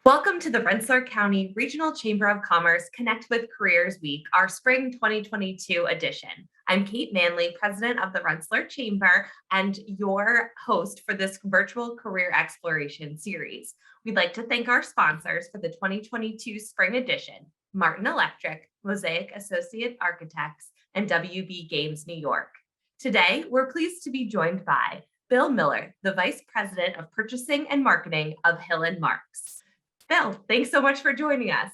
Welcome to the Rensselaer County Regional Chamber of Commerce Connect with Careers Week, our spring 2022 edition. I'm Kate Manley, president of the Rensselaer Chamber and your host for this virtual career exploration series. We'd like to thank our sponsors for the 2022 spring edition, Martin Electric, Mosaic Associate Architects, and WB Games New York. Today, we're pleased to be joined by Bill Miller, the Vice President of Purchasing and Marketing of Hill & Marks. Bill, thanks so much for joining us.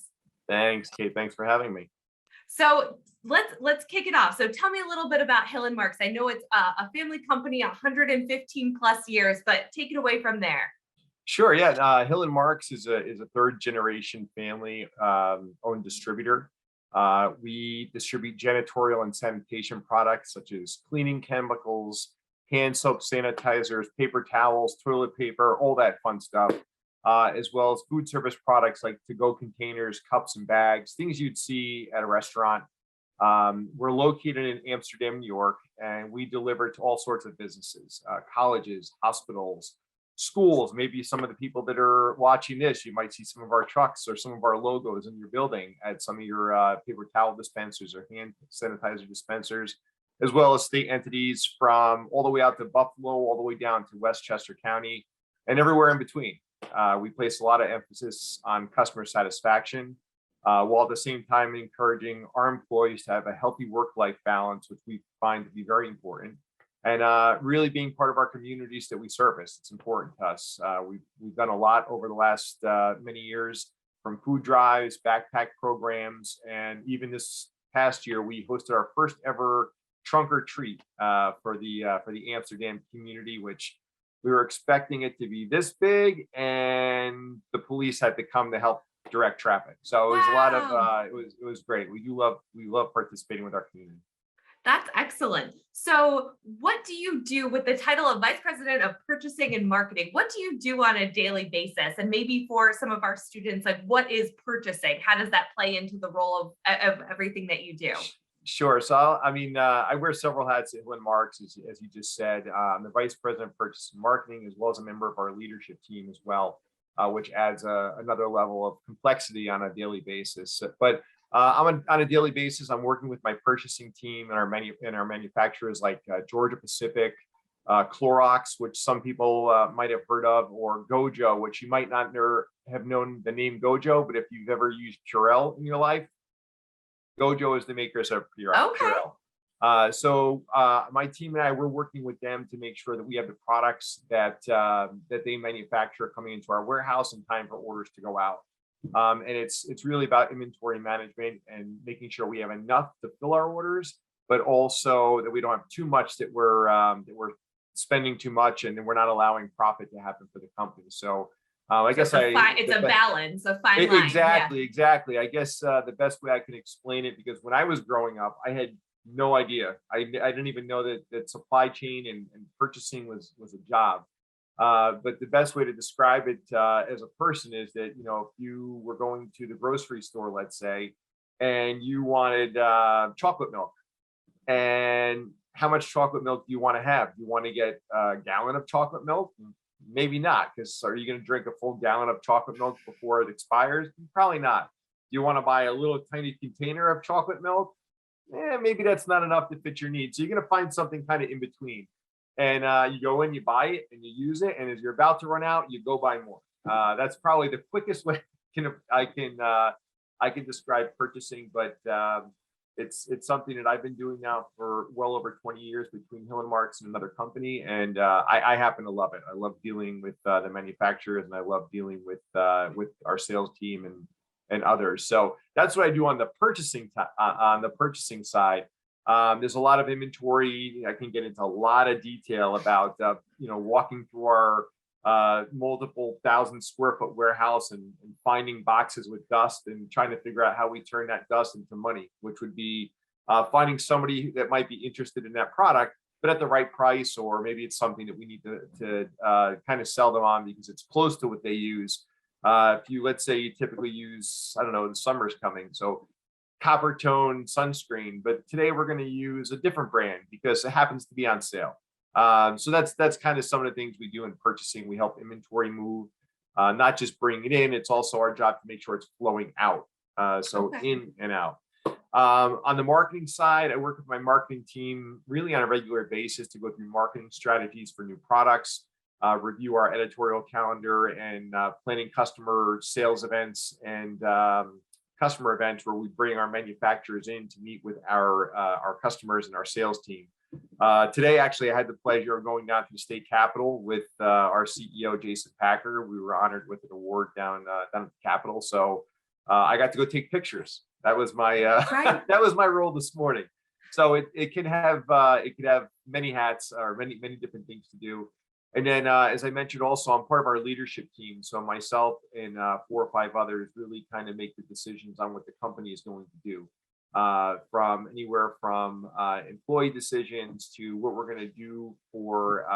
Thanks, Kate. Thanks for having me. So let's kick it off. So tell me a little bit about Hill & Marks. I know it's a family company, 115 plus years, but take it away from there. Sure. Yeah. Hill & Marks is a third generation family owned distributor. We distribute janitorial and sanitation products such as cleaning chemicals, hand soap, sanitizers, paper towels, toilet paper, all that fun stuff. As well as food service products like to-go containers, cups and bags, things you'd see at a restaurant. We're located in Amsterdam, New York, and we deliver to all sorts of businesses, colleges, hospitals, schools. Maybe some of the people that are watching this, you might see some of our trucks or some of our logos in your building at some of your paper towel dispensers or hand sanitizer dispensers, as well as state entities from all the way out to Buffalo, all the way down to Westchester County, and everywhere in between. We place a lot of emphasis on customer satisfaction, while at the same time encouraging our employees to have a healthy work-life balance, which we find to be very important, and really being part of our communities that we service. It's important to us. We've done a lot over the last many years, from food drives, backpack programs, and even this past year, we hosted our first ever trunk or treat for the Amsterdam community, which we were expecting it to be this big, and the police had to come to help direct traffic. So it was a lot of it was great. We love participating with our community. That's excellent. So what do you do with the title of Vice President of Purchasing and Marketing? What do you do on a daily basis? And maybe for some of our students, like, what is purchasing? How does that play into the role of everything that you do? Sure. So, I wear several hats at Hill & Marks, as you just said. I'm the Vice President of Purchasing and Marketing, as well as a member of our leadership team as well, which adds another level of complexity on a daily basis. But on a daily basis, I'm working with my purchasing team and our manufacturers like Georgia Pacific, Clorox, which some people might have heard of, or Gojo, which you might not have known the name Gojo, but if you've ever used Purell in your life, Gojo is the makers of Purell. Okay. So my team and I, we're working with them to make sure that we have the products that they manufacture coming into our warehouse in time for orders to go out. And it's really about inventory management and making sure we have enough to fill our orders, but also that we don't have too much that we're spending too much, and then we're not allowing profit to happen for the company. So I guess it's a balance, a fine line. Exactly. I guess the best way I can explain it, because when I was growing up, I had no idea. I didn't even know that supply chain and purchasing was a job. But the best way to describe it as a person is that, if you were going to the grocery store, let's say, and you wanted chocolate milk, and how much chocolate milk do you want to have? Do you want to get a gallon of chocolate milk? Maybe not, because are you going to drink a full gallon of chocolate milk before it expires? Probably not. Do you want to buy a little tiny container of chocolate milk? Maybe that's not enough to fit your needs. So you're going to find something kind of in between. And you go in, you buy it, and you use it. And as you're about to run out, you go buy more. That's probably the quickest way I can describe purchasing. But it's something that I've been doing now for well over 20 years between Hill & Marks and another company, and I happen to love it. I love dealing with the manufacturers, and I love dealing with our sales team and others. So that's what I do on the purchasing side. There's a lot of inventory. I can get into a lot of detail about walking through our multiple 1,000-square-foot warehouse and finding boxes with dust and trying to figure out how we turn that dust into money, which would be finding somebody that might be interested in that product, but at the right price, or maybe it's something that we need to kind of sell them on because it's close to what they use. Let's say you typically use, I don't know, the summer's coming, so copper tone sunscreen, but today we're going to use a different brand because it happens to be on sale. So that's kind of some of the things we do in purchasing. We help inventory move. not just bringing it in, it's also our job to make sure it's flowing out. So Okay. in and out. On the marketing side, I work with my marketing team really on a regular basis to go through marketing strategies for new products, review our editorial calendar, and planning customer sales events and customer events where we bring our manufacturers in to meet with our customers and our sales team. Today, actually, I had the pleasure of going down to the state capitol with our CEO, Jason Packer. We were honored with an award down at the Capitol. So I got to go take pictures. That was my Right. that was my role this morning. So it can have many hats or many different things to do. And then, as I mentioned, also I'm part of our leadership team. So myself and 4 or 5 others really kind of make the decisions on what the company is going to do, from anywhere from employee decisions to what we're going to do for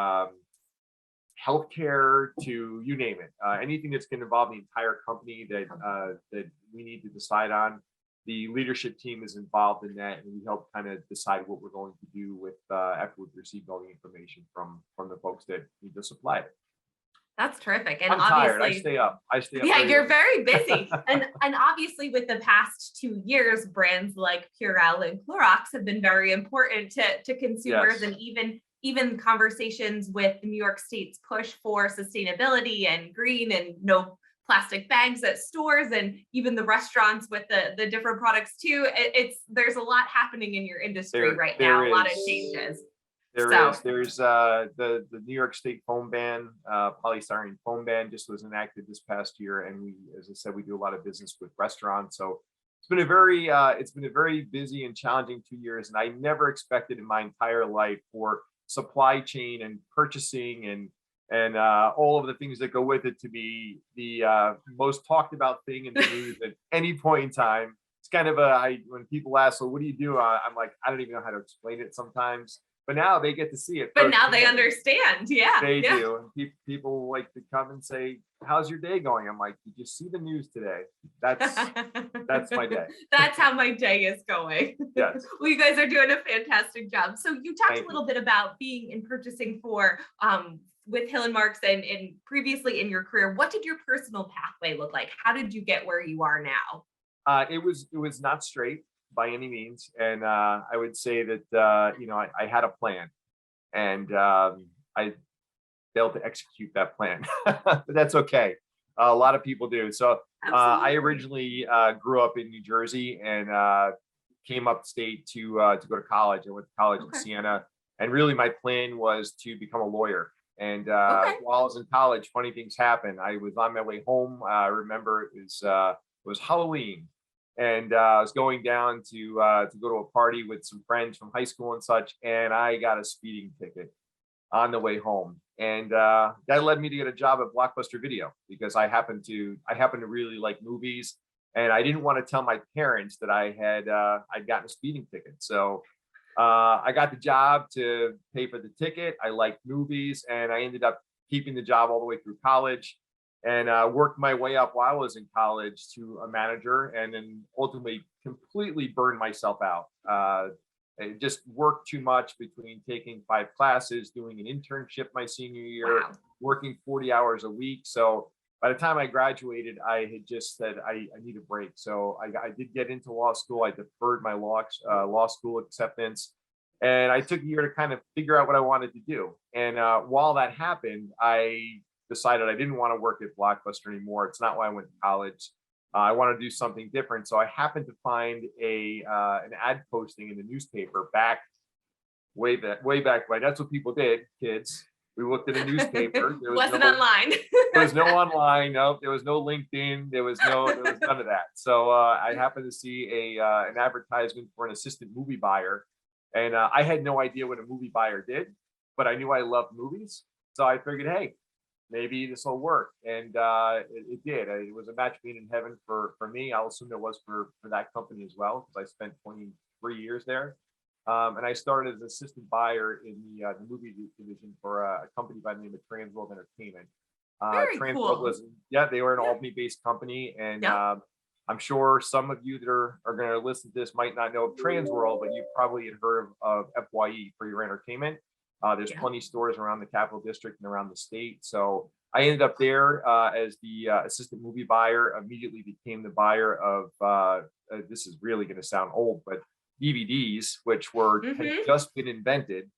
healthcare to you name it. Anything that's going to involve the entire company that we need to decide on. The leadership team is involved in that, and we help kind of decide what we're going to do with after we've received all the information from the folks that need to supply it. That's terrific. And I'm tired. I obviously, stay up. yeah, you're late. very busy. And obviously with the past 2 years, brands like Purell and Clorox have been very important to consumers, Yes. and even conversations with New York State's push for sustainability and green and no plastic bags at stores, and even the restaurants with the different products too. There's a lot happening in your industry right now, a lot of changes. There's the New York State foam ban, polystyrene foam ban just was enacted this past year, and we, as I said, we do a lot of business with restaurants. So it's been a very busy and challenging 2 years, and I never expected in my entire life for supply chain and purchasing and all of the things that go with it to be the most talked about thing in the news at any point in time. It's kind of when people ask, well, what do you do? I'm like, I don't even know how to explain it sometimes. But now they get to see it. But now they understand. Yeah. They do. And people like to come and say, how's your day going? I'm like, did you see the news today? That's my day. That's how my day is going. Yes. Well, you guys are doing a fantastic job. So you talked Thank a little bit about being in purchasing for with Hill and Marks and previously in your career. What did your personal pathway look like? How did you get where you are now? It was not straight by any means, and I would say that I had a plan, and I failed to execute that plan, but that's okay. A lot of people do. So I originally grew up in New Jersey and came upstate to go to college. I went to college in Siena, and really my plan was to become a lawyer. And while I was in college, funny things happened. I was on my way home. I remember it was Halloween. And I was going down to go to a party with some friends from high school and such, and I got a speeding ticket on the way home, and that led me to get a job at Blockbuster Video because I happen to really like movies, and I didn't want to tell my parents that I'd gotten a speeding ticket. So I got the job to pay for the ticket. I liked movies, and I ended up keeping the job all the way through college. And worked my way up while I was in college to a manager, and then ultimately completely burned myself out. I just worked too much between taking 5 classes, doing an internship my senior year, working 40 hours a week. So by the time I graduated, I had just said I need a break. So I did get into law school. I deferred my law school acceptance, and I took a year to kind of figure out what I wanted to do. And while that happened, I decided I didn't want to work at Blockbuster anymore. It's not why I went to college. I wanted to do something different. So I happened to find an ad posting in the newspaper way back when. That's what people did, kids. We looked at a newspaper. There Wasn't online. There was no online. No, there was no LinkedIn. There was none of that. So I happened to see an advertisement for an assistant movie buyer, and I had no idea what a movie buyer did, but I knew I loved movies. So I figured, hey, maybe this will work. And it did. It was a match made in heaven for me. I'll assume it was for that company as well, because I spent 23 years there. And I started as an assistant buyer in the movie division for a company by the name of Transworld Entertainment. Very Transworld cool. they were an Albany-based company. And I'm sure some of you that are going to listen to this might not know of Transworld, but you probably had heard of FYE, for your entertainment. There's plenty of stores around the Capital District and around the state. So I ended up there as the assistant movie buyer, immediately became the buyer of, this is really going to sound old, but DVDs, which had Hmm. just been invented.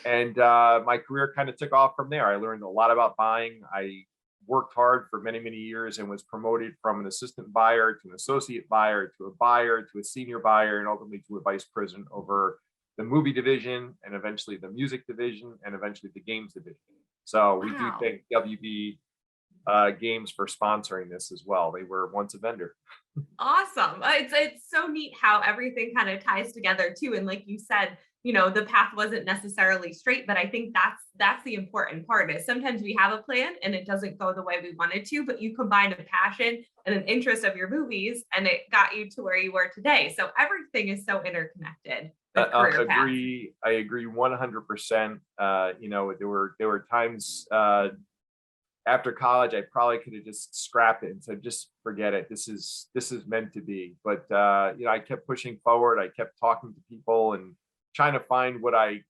And my career kind of took off from there. I learned a lot about buying. I worked hard for many, many years and was promoted from an assistant buyer to an associate buyer to a buyer to a senior buyer and ultimately to a vice president over the movie division and eventually the music division and eventually the games division. So we do Wow. thank WB Games for sponsoring this as well. They were once a vendor. Awesome. It's so neat how everything kind of ties together too. And like you said, the path wasn't necessarily straight, but I think that's the important part is sometimes we have a plan and it doesn't go the way we wanted to, but you combine a passion and an interest of your movies and it got you to where you were today. So everything is so interconnected with career paths. I agree 100%. There were times after college, I probably could have just scrapped it and said, just forget it. This is meant to be. But I kept pushing forward. I kept talking to people and trying to find what I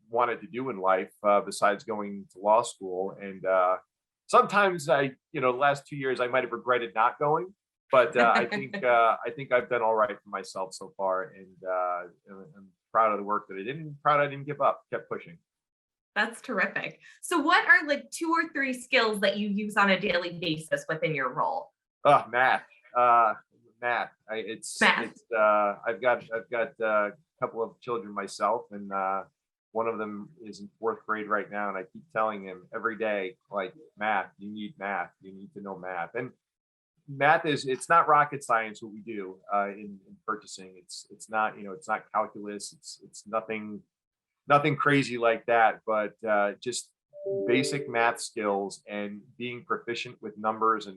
wanted to do in life besides going to law school. And sometimes the last 2 years, I might have regretted not going. But I think I've done all right for myself so far, and I'm proud of the work that I did. And proud I didn't give up. Kept pushing. That's terrific. So what are like 2 or 3 skills that you use on a daily basis within your role? Math. Math. Math. I've got a couple of children myself, and one of them is in 4th grade right now, and I keep telling him every day, like, math. You need math. You need to know math. And math it's not rocket science what we do in purchasing. It's not it's not calculus. It's nothing crazy like that, but just basic math skills and being proficient with numbers and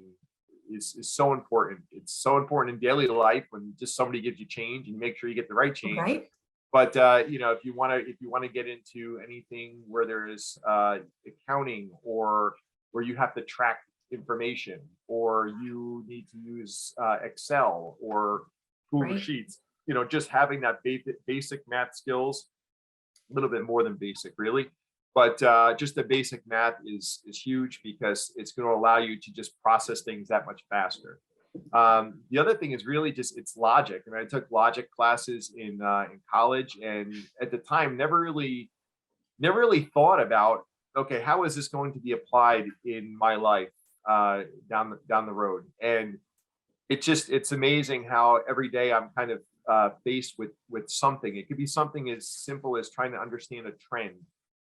is so important. It's so important in daily life when just somebody gives you change and you make sure you get the right change. Right. But if you want to get into anything where there is accounting or where you have to track information or you need to use Excel or Google Right. Sheets, just having that basic math skills, a little bit more than basic really, but just the basic math is huge because it's going to allow you to just process things that much faster. The other thing is really just it's logic. I mean, I took logic classes in college, and at the time never really thought about, okay, how is this going to be applied in my life down the road. And it's amazing how every day I'm kind of faced with something. It could be something as simple as trying to understand a trend,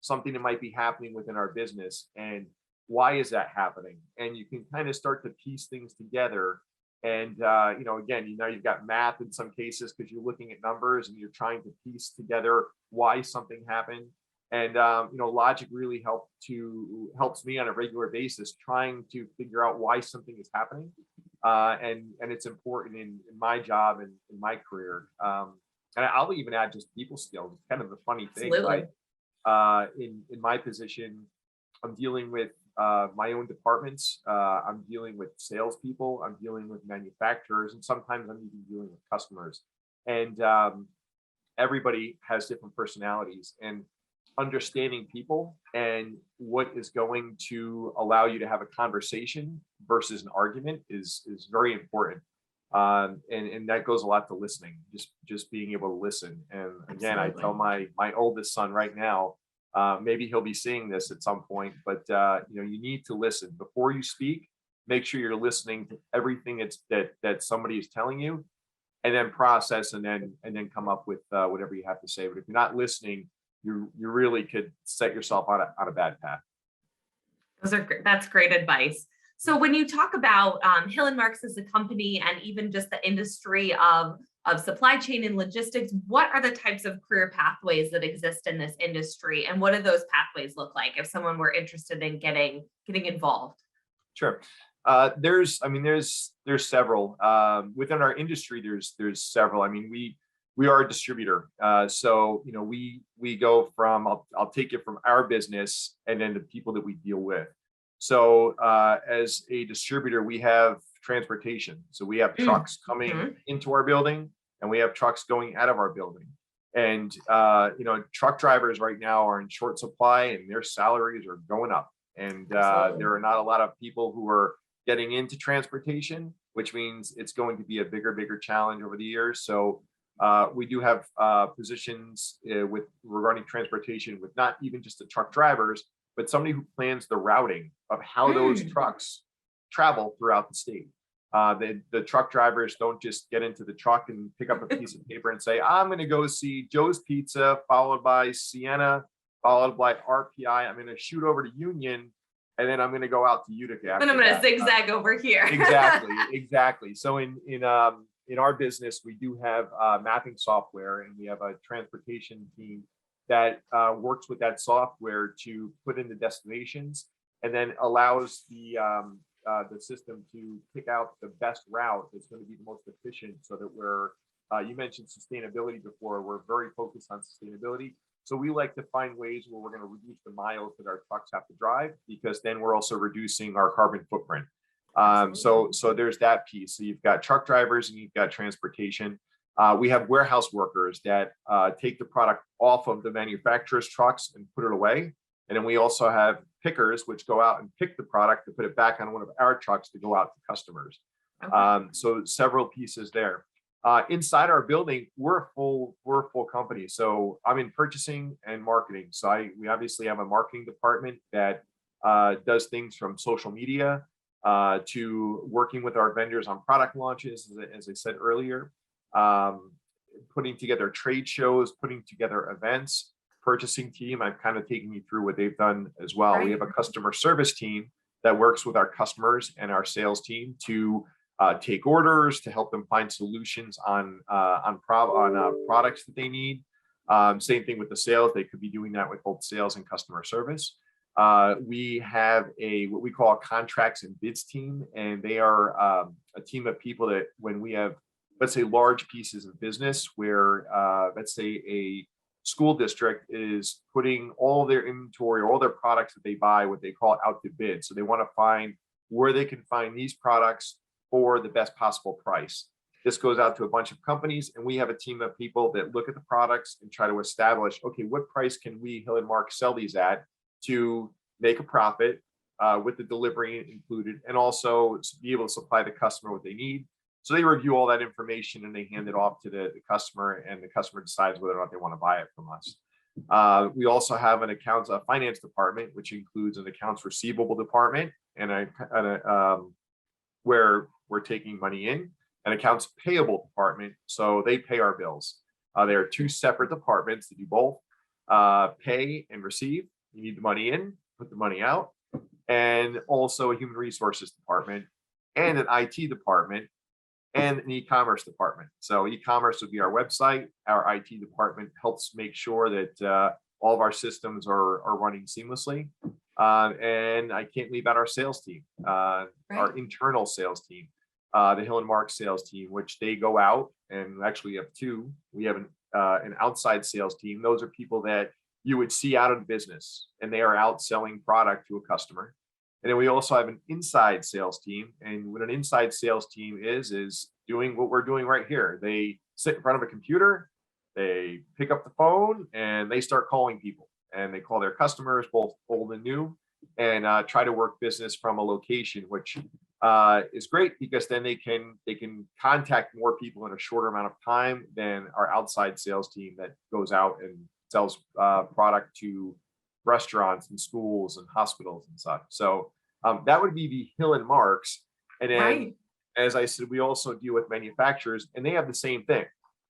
something that might be happening within our business, and why is that happening? And you can kind of start to piece things together. And again, you've got math in some cases because you're looking at numbers and you're trying to piece together why something happened. And logic really helps me on a regular basis trying to figure out why something is happening. And it's important in my job and in my career. And I'll even add just people skills. It's kind of a funny thing, Absolutely. but in my position, I'm dealing with my own departments. I'm dealing with salespeople. I'm dealing with manufacturers, and sometimes I'm even dealing with customers. And everybody has different personalities, and understanding people and what is going to allow you to have a conversation versus an argument is very important. And that goes a lot to listening, just being able to listen. And again, I tell Absolutely. my oldest son right now, maybe he'll be seeing this at some point, but you need to listen before you speak. Make sure you're listening to everything that somebody is telling you, and then process and then come up with whatever you have to say. But if you're not listening, you really could set yourself on a bad path. That's great advice. So when you talk about Hill and Marks as a company and even just the industry of supply chain and logistics, what are the types of career pathways that exist in this industry, and what do those pathways look like if someone were interested in getting involved? Sure. There's several within our industry. There's several. I mean, we are a distributor, so we go from I'll take it from our business and then the people that we deal with. So as a distributor, we have transportation. So we have trucks coming Mhm. into our building, and we have trucks going out of our building. And truck drivers right now are in short supply, and their salaries are going up. And Absolutely. there are not a lot of people who are getting into transportation, which means it's going to be a bigger challenge over the years. So we do have positions with regarding transportation with not even just the truck drivers, but somebody who plans the routing of how those trucks travel throughout the state. The truck drivers don't just get into the truck and pick up a piece of paper and say, I'm going to go see Joe's Pizza, followed by Sienna, followed by RPI. I'm going to shoot over to Union, and then I'm going to go out to Utica. And I'm going to zigzag over here. Exactly. So in our business, we do have mapping software, and we have a transportation team that works with that software to put in the destinations, and then allows the system to pick out the best route that's going to be the most efficient, so that you mentioned sustainability before. We're very focused on sustainability. So we like to find ways where we're going to reduce the miles that our trucks have to drive, because then we're also reducing our carbon footprint. So there's that piece. So you've got truck drivers and you've got transportation. We have warehouse workers that take the product off of the manufacturer's trucks and put it away. And then we also have pickers, which go out and pick the product to put it back on one of our trucks to go out to customers. Okay. So several pieces there. Inside our building, we're a full company. So I'm in purchasing and marketing. So we obviously have a marketing department that does things from social media to working with our vendors on product launches, as I said earlier, putting together trade shows, putting together events. Purchasing team, I've kind of taken you through what they've done as well. Right. We have a customer service team that works with our customers and our sales team to take orders, to help them find solutions on products that they need. Same thing with the sales. They could be doing that with both sales and customer service. We have what we call a contracts and bids team, and they are a team of people that when we have, let's say, large pieces of business where, let's say, a school district is putting all their inventory, all their products that they buy, what they call out to bid. So they want to find where they can find these products for the best possible price. This goes out to a bunch of companies, and we have a team of people that look at the products and try to establish, okay, what price can we, Hill and Mark, sell these at to make a profit with the delivery included, and also be able to supply the customer what they need. So they review all that information and they hand it off to the customer, and the customer decides whether or not they want to buy it from us. We also have a finance department, which includes an accounts receivable department and where we're taking money in, an accounts payable department. So they pay our bills. There are two separate departments that do both pay and receive. You need the money in, put the money out, and also a human resources department and an IT department and an e-commerce department. So e-commerce would be our website. Our IT department helps make sure that all of our systems are running seamlessly. And I can't leave out our sales team, right. Our internal sales team, the Hill and Mark sales team, which they go out, and actually we have two. We have an outside sales team. Those are people that you would see out of the business, and they are out selling product to a customer. And then we also have an inside sales team. And what an inside sales team is doing what we're doing right here. They sit in front of a computer, they pick up the phone, and they start calling people. And they call their customers, both old and new, and try to work business from a location, which is great because then they can contact more people in a shorter amount of time than our outside sales team that goes out and sells product to restaurants and schools and hospitals and such. So that would be the Hill and Marks. And then, right. As I said, we also deal with manufacturers, and they have the same thing.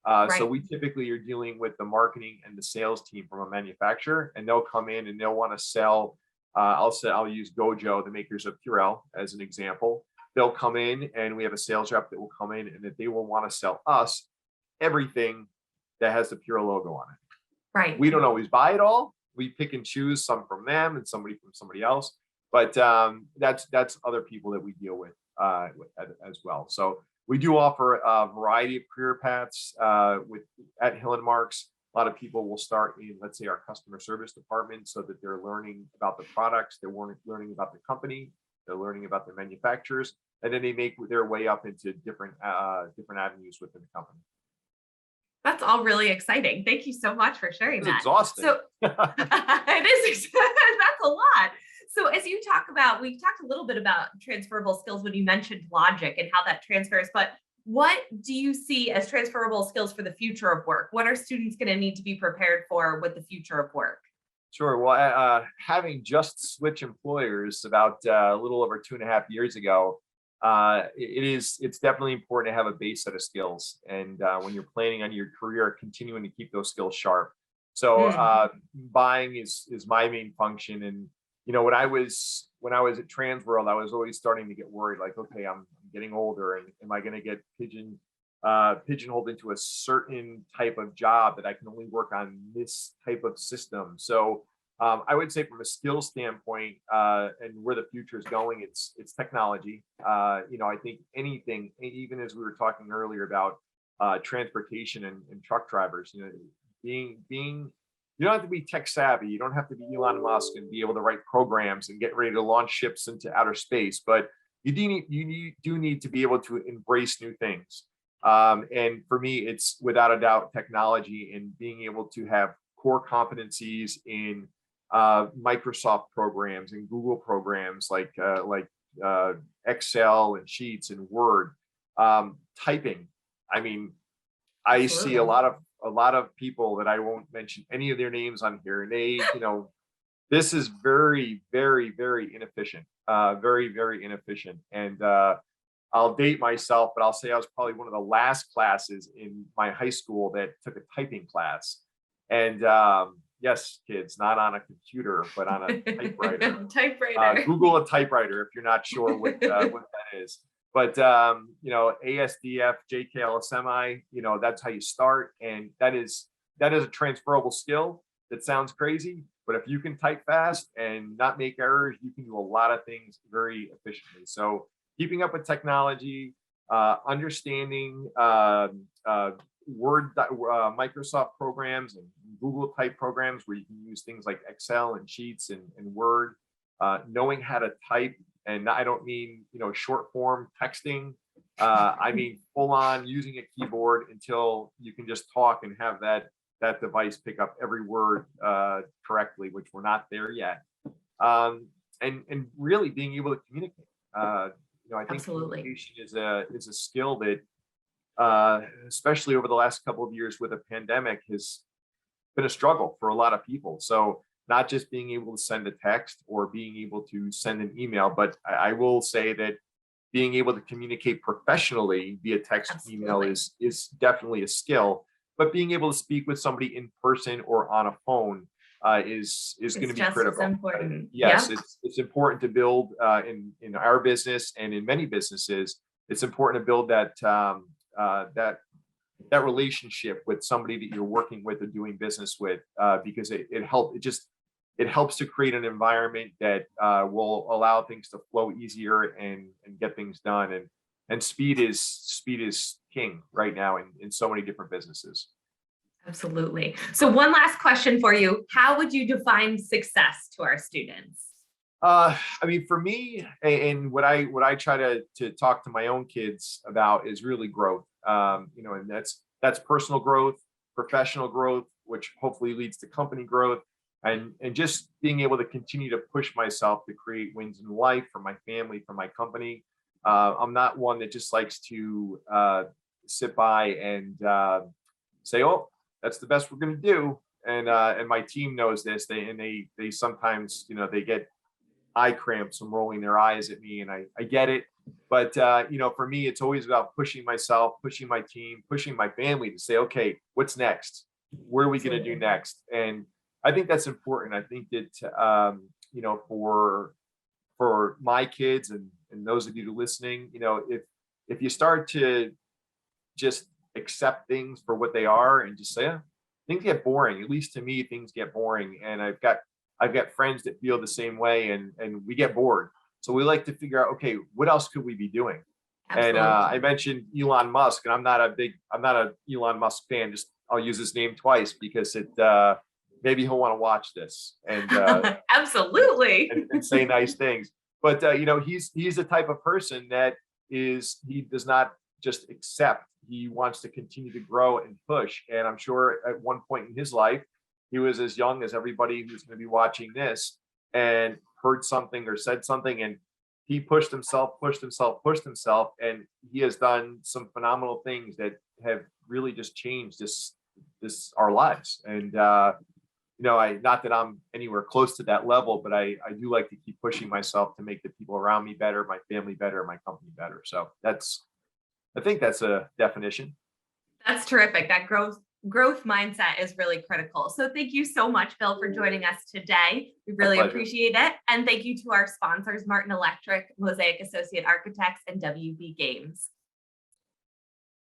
Right. So we typically are dealing with the marketing and the sales team from a manufacturer, and they'll come in and they'll want to sell. I'll use Gojo, the makers of Purell, as an example. They'll come in, and we have a sales rep that will come in, and that they will want to sell us everything that has the Purell logo on it. Right. We don't always buy it all. We pick and choose, some from them and somebody from somebody else. But that's other people that we deal with as well. So we do offer a variety of career paths at Hill and Marks. A lot of people will start in, let's say, our customer service department, so that they're learning about the products, they're learning about the company, they're learning about the manufacturers, and then they make their way up into different avenues within the company. That's all really exciting. Thank you so much for sharing that. It's exhausting. So it is. That's a lot. So as you talk about, we talked a little bit about transferable skills when you mentioned logic and how that transfers, but what do you see as transferable skills for the future of work? What are students going to need to be prepared for with the future of work? Sure. Well, having just switched employers about a little over 2.5 years ago, it's definitely important to have a base set of skills. And when you're planning on your career, continuing to keep those skills sharp. So Mm, buying is my main function. And when I was at Transworld, I was always starting to get worried, like, okay, I'm getting older, and am I going to get pigeonholed into a certain type of job that I can only work on this type of system. So I would say from a skill standpoint, and where the future is going, it's technology. I think anything, even as we were talking earlier about transportation and truck drivers, being you don't have to be tech savvy. You don't have to be Elon Musk and be able to write programs and get ready to launch ships into outer space, but you do need to be able to embrace new things. And for me, it's without a doubt technology and being able to have core competencies in Microsoft programs and Google programs like Excel and Sheets and Word. Typing. I mean, I see a absolutely. lot of people that I won't mention any of their names on here, and this is very, very, very inefficient. Very, very inefficient. And I'll date myself, but I'll say I was probably one of the last classes in my high school that took a typing class. And yes, kids, not on a computer, but on a typewriter. Typewriter. Google a typewriter if you're not sure what that is. But ASDF, JKL, semi, that's how you start, and that is a transferable skill. That sounds crazy, but if you can type fast and not make errors, you can do a lot of things very efficiently. So keeping up with technology, understanding Word, Microsoft programs and Google type programs where you can use things like Excel and Sheets and Word, knowing how to type. And I don't mean, short form texting. I mean, full on using a keyboard until you can just talk and have that device pick up every word correctly, which we're not there yet. And really being able to communicate. I think Absolutely. communication is a skill that, especially over the last couple of years with a pandemic, has been a struggle for a lot of people. So not just being able to send a text or being able to send an email, but I will say that being able to communicate professionally via text and email Absolutely. is definitely a skill. But being able to speak with somebody in person or on a phone is going It's to be just as critical. important. Yes, Yep. it's important to build in our business and in many businesses. It's important to build that relationship with somebody that you're working with or doing business with, because it helps to create an environment that will allow things to flow easier and get things done. And speed is king right now in so many different businesses. Absolutely. So one last question for you. How would you define success to our students? I mean, for me, and what I try to talk to my own kids about is really growth. And that's personal growth, professional growth, which hopefully leads to company growth, and just being able to continue to push myself to create wins in life for my family, for my company. I'm not one that just likes to sit by and say, "Oh, that's the best we're going to do." And my team knows this. They sometimes they get eye cramps from rolling their eyes at me, and I get it. But for me, it's always about pushing myself, pushing my team, pushing my family to say, okay, what's next? What are we going to do Absolutely. next? And I think that's important. I think that for my kids and those of you listening, if you start to just accept things for what they are and just say, "Yeah, things get boring." At least to me, things get boring, and I've got friends that feel the same way, and we get bored. So we like to figure out, okay, what else could we be doing? And I Absolutely. mentioned Elon Musk, and I'm not a Elon Musk fan. Just I'll use his name twice because maybe he'll want to watch this and, Absolutely. and say nice things. But he's the type of person that he does not just accept. He wants to continue to grow and push. And I'm sure at one point in his life, he was as young as everybody who's going to be watching this, and heard something or said something, and he pushed himself, and he has done some phenomenal things that have really just changed our lives. And not that I'm anywhere close to that level, but I do like to keep pushing myself to make the people around me better, my family better, my company better. So I think that's a definition. That's terrific. That growth mindset is really critical. So thank you so much, Bill, for joining us today. We really appreciate it. And thank you to our sponsors, Martin Electric, Mosaic Associate Architects, and WB Games.